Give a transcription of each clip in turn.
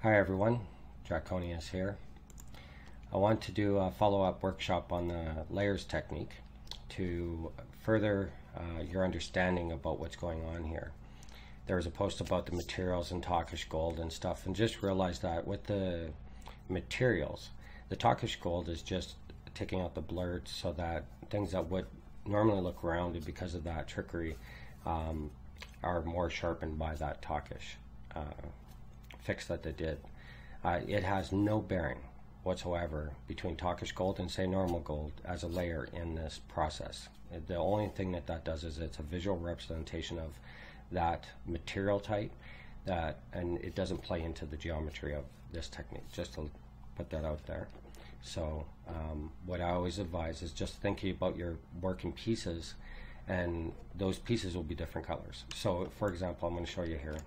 Hi everyone, Draconius here. I want to do a follow-up workshop on the layers technique to further your understanding about what's going on here. There was a post about the materials and Turkish gold and stuff, and just realized that with the materials, the Turkish gold is just taking out the blur so that things that would normally look rounded because of that trickery are more sharpened by that Turkish fix that they did. It has no bearing whatsoever between Turkish gold and say normal gold as a layer in this process. The only thing that does is it's a visual representation of that material type, and it doesn't play into the geometry of this technique, just to put that out there. So what I always advise is just thinking about your working pieces, and those pieces will be different colors. So for example, I'm going to show you here.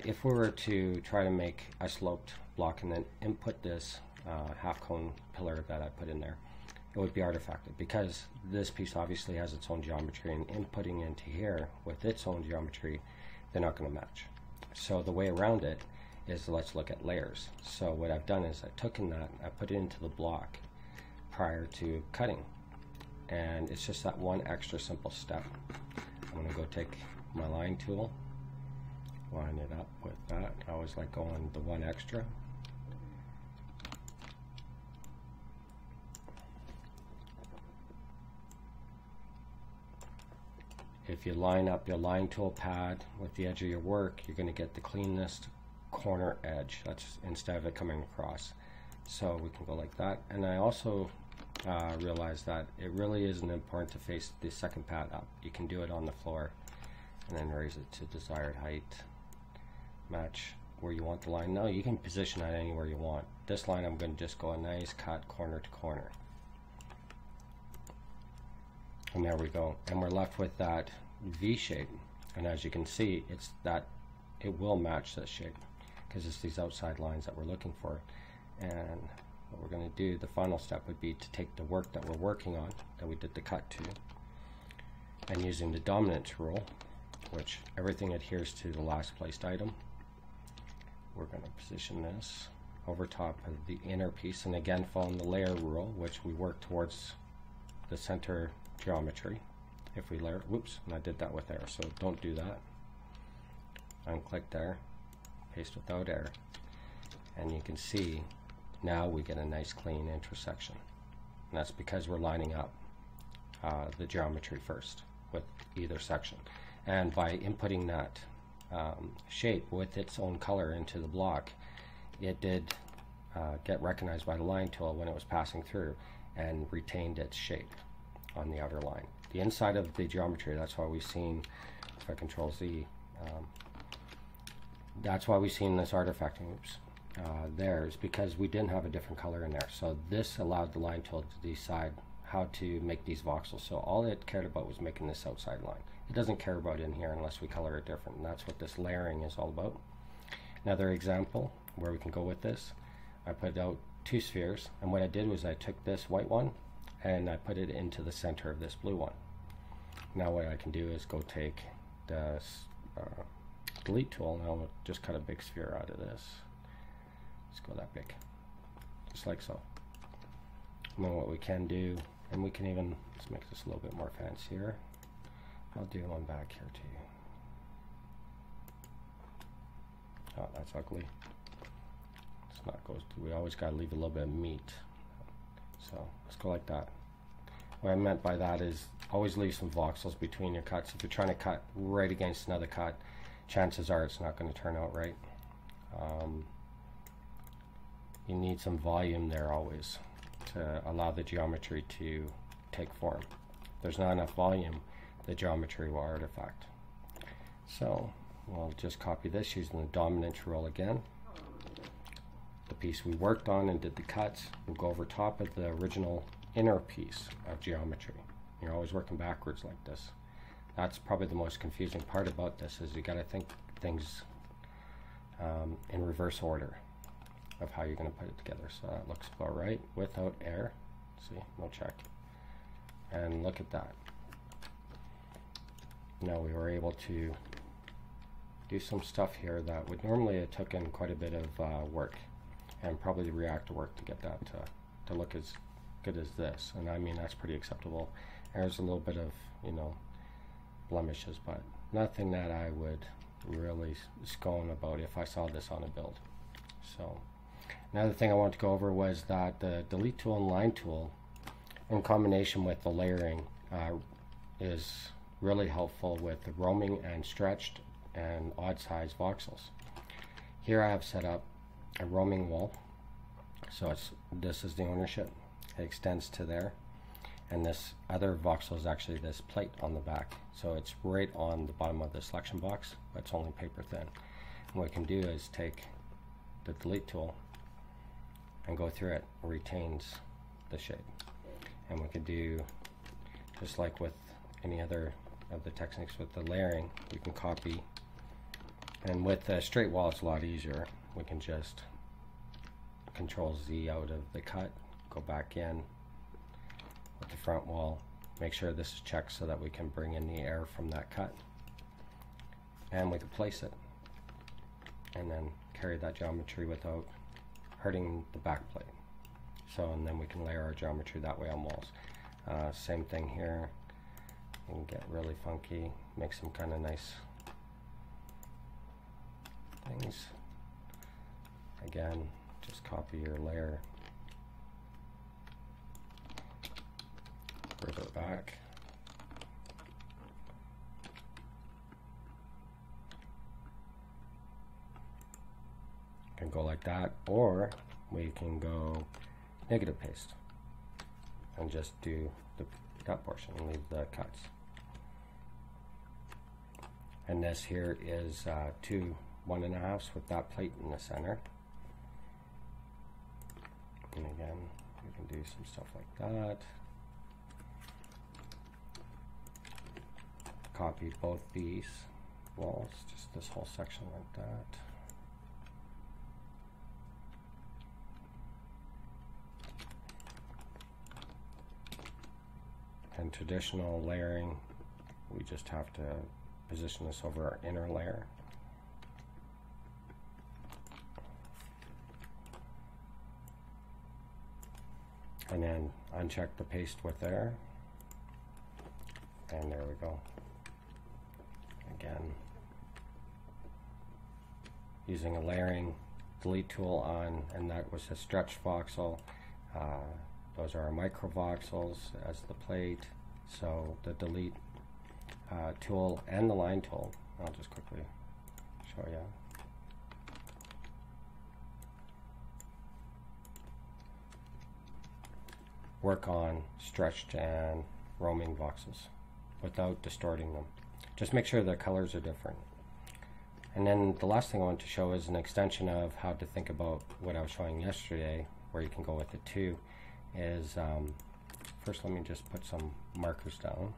If we were to try to make a sloped block and then input this half cone pillar that I put in there, it would be artifacted because this piece obviously has its own geometry, and inputting into here with its own geometry, they're not going to match. So the way around it is, let's look at layers. So what I've done is I took in that, I put it into the block prior to cutting, and it's just that one extra simple step. I'm going to go take my line tool, line it up with that. I always like going the one extra. If you line up your line tool pad with the edge of your work, you're going to get the cleanest corner edge. That's instead of it coming across. So we can go like that. And I also realized that it really isn't important to face the second pad up. You can do it on the floor and then raise it to desired height. Match where you want the line. Now you can position it anywhere you want. This line I'm going to just go a nice cut corner to corner, and there we go, and we're left with that V shape. And as you can see, it's that it will match this shape because it's these outside lines that we're looking for. And what we're going to do, the final step would be to take the work that we're working on, that we did the cut to, and using the dominance rule, which everything adheres to the last placed item, we're going to position this over top of the inner piece, and again following the layer rule, which we work towards the center geometry. If we layer, whoops, and I did that with error, so don't do that. Unclick there, paste without error, and you can see now we get a nice clean intersection. And that's because we're lining up the geometry first with either section. And by inputting that shape with its own color into the block, it did get recognized by the line tool when it was passing through and retained its shape on the outer line. The inside of the geometry, that's why we've seen, if I control Z, that's why we've seen this artifacting, there is because we didn't have a different color in there. So this allowed the line tool to decide how to make these voxels. So all it cared about was making this outside line. It doesn't care about in here unless we color it different, and that's what this layering is all about. Another example where we can go with this, I put out two spheres, and what I did was I took this white one and I put it into the center of this blue one. Now what I can do is go take the delete tool, and I'll just cut a big sphere out of this. Let's go that big, just like so. And then what we can do, and we can even, let's make this a little bit more fancier. I'll do one back here too. Oh, that's ugly. It's not goes. We always got to leave a little bit of meat. So let's go like that. What I meant by that is always leave some voxels between your cuts. If you're trying to cut right against another cut, chances are it's not going to turn out right. You need some volume there always to allow the geometry to take form. If there's not enough volume, the geometry will artifact. So we'll just copy this using the dominance rule again. The piece we worked on and did the cuts, we'll go over top of the original inner piece of geometry. You're always working backwards like this. That's probably the most confusing part about this, is you got to think things in reverse order of how you're going to put it together. So that looks about right without error. See, no check. And look at that. Now we were able to do some stuff here that would normally have taken quite a bit of work, and probably reactor work to get that to look as good as this. And I mean, that's pretty acceptable. There's a little bit of, you know, blemishes, but nothing that I would really scone about if I saw this on a build. So another thing I wanted to go over was that the delete tool and line tool in combination with the layering is really helpful with the roaming and stretched and odd size voxels. Here I have set up a roaming wall, so this is the ownership. It extends to there, and this other voxel is actually this plate on the back, so it's right on the bottom of the selection box, but it's only paper thin. And what we can do is take the delete tool and go through it. It retains the shape, and we can do just like with any other of the techniques with the layering. You can copy, and with a straight wall it's a lot easier. We can just Control Z out of the cut, go back in with the front wall, make sure this is checked so that we can bring in the air from that cut, and we can place it and then carry that geometry without hurting the back plate. So, and then we can layer our geometry that way on walls. Same thing here. You can get really funky, make some kind of nice things. Again, just copy your layer, further back, can go like that, or we can go negative paste and just do the cut portion and leave the cuts. And this here is 2 1.5s with that plate in the center. And again, we can do some stuff like that. Copy both these walls, just this whole section like that. And traditional layering, we just have to position this over our inner layer. And then uncheck the paste width there. And there we go. Again, using a layering delete tool on, and that was a stretch voxel. Those are our micro voxels as the plate. So the delete tool and the line tool, I'll just quickly show you. Work on stretched and roaming voxels without distorting them. Just make sure the colors are different. And then the last thing I want to show is an extension of how to think about what I was showing yesterday, where you can go with it too, is first let me just put some markers down.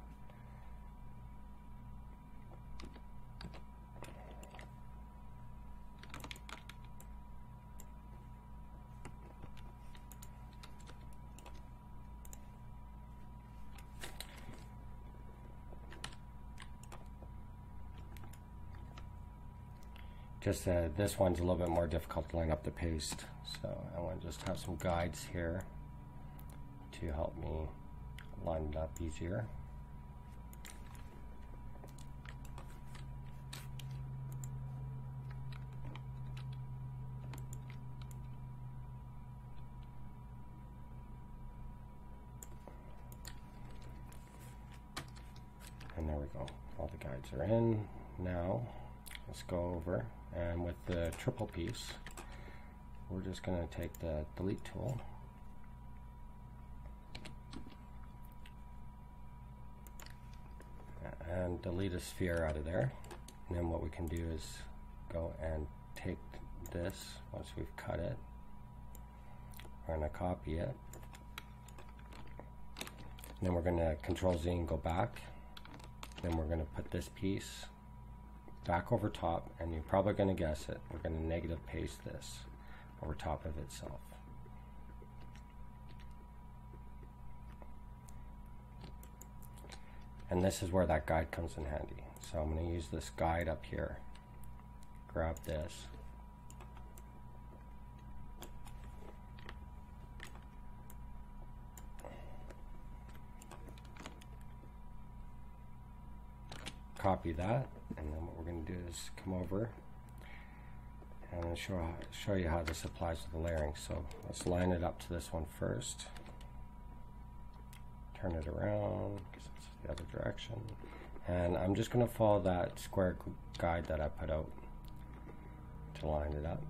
Just this one's a little bit more difficult to line up the paste, so I want to just have some guides here to help me line it up easier. And there we go, all the guides are in. Now let's go over, and with the triple piece, we're just going to take the delete tool and delete a sphere out of there. And then what we can do is go and take this, once we've cut it, we're going to copy it, and then we're going to Control Z and go back. Then we're going to put this piece back over top, and you're probably going to guess it, we're going to negative paste this over top of itself. And this is where that guide comes in handy. So I'm going to use this guide up here. Grab this. Copy that, and then what we're going to do is come over and show you how this applies to the layering. So let's line it up to this one first. Turn it around because it's the other direction. And I'm just going to follow that square guide that I put out to line it up.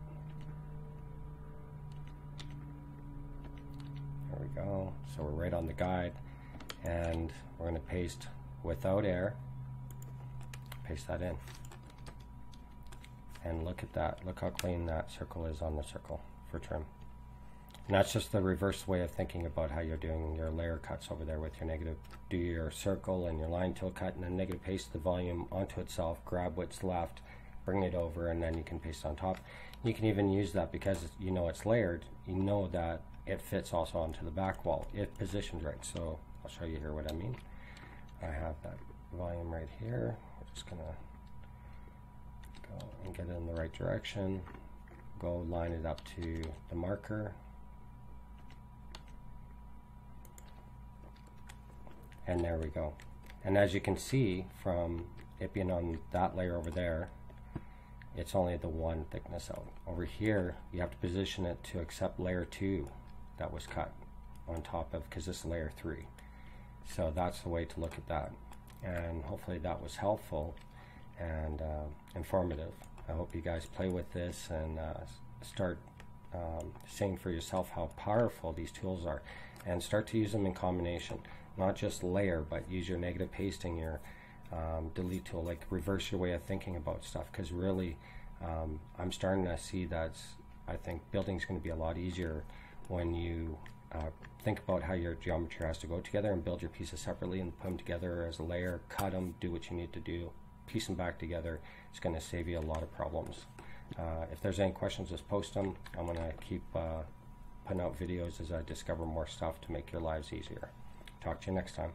There we go. So we're right on the guide, and we're going to paste without air. Paste that in. And look at that. Look how clean that circle is on the circle for trim. And that's just the reverse way of thinking about how you're doing your layer cuts over there with your negative. Do your circle and your line tool cut, and then negative paste the volume onto itself, grab what's left, bring it over, and then you can paste on top. You can even use that because you know it's layered. You know that it fits also onto the back wall if positioned right. So I'll show you here what I mean. I have that volume right here. We're just gonna go and get it in the right direction. Go line it up to the marker. And there we go. And as you can see from it being on that layer over there, it's only the one thickness out. Over here, you have to position it to accept layer 2 that was cut on top of, because this is layer 3. So that's the way to look at that. And hopefully that was helpful and informative. I hope you guys play with this and start seeing for yourself how powerful these tools are, and start to use them in combination. Not just layer, but use your negative pasting, your delete tool, like reverse your way of thinking about stuff, because really I'm starting to see that I think building is going to be a lot easier when you think about how your geometry has to go together and build your pieces separately and put them together as a layer, cut them, do what you need to do, piece them back together. It's going to save you a lot of problems. If there's any questions, just post them. I'm going to keep putting out videos as I discover more stuff to make your lives easier. Talk to you next time.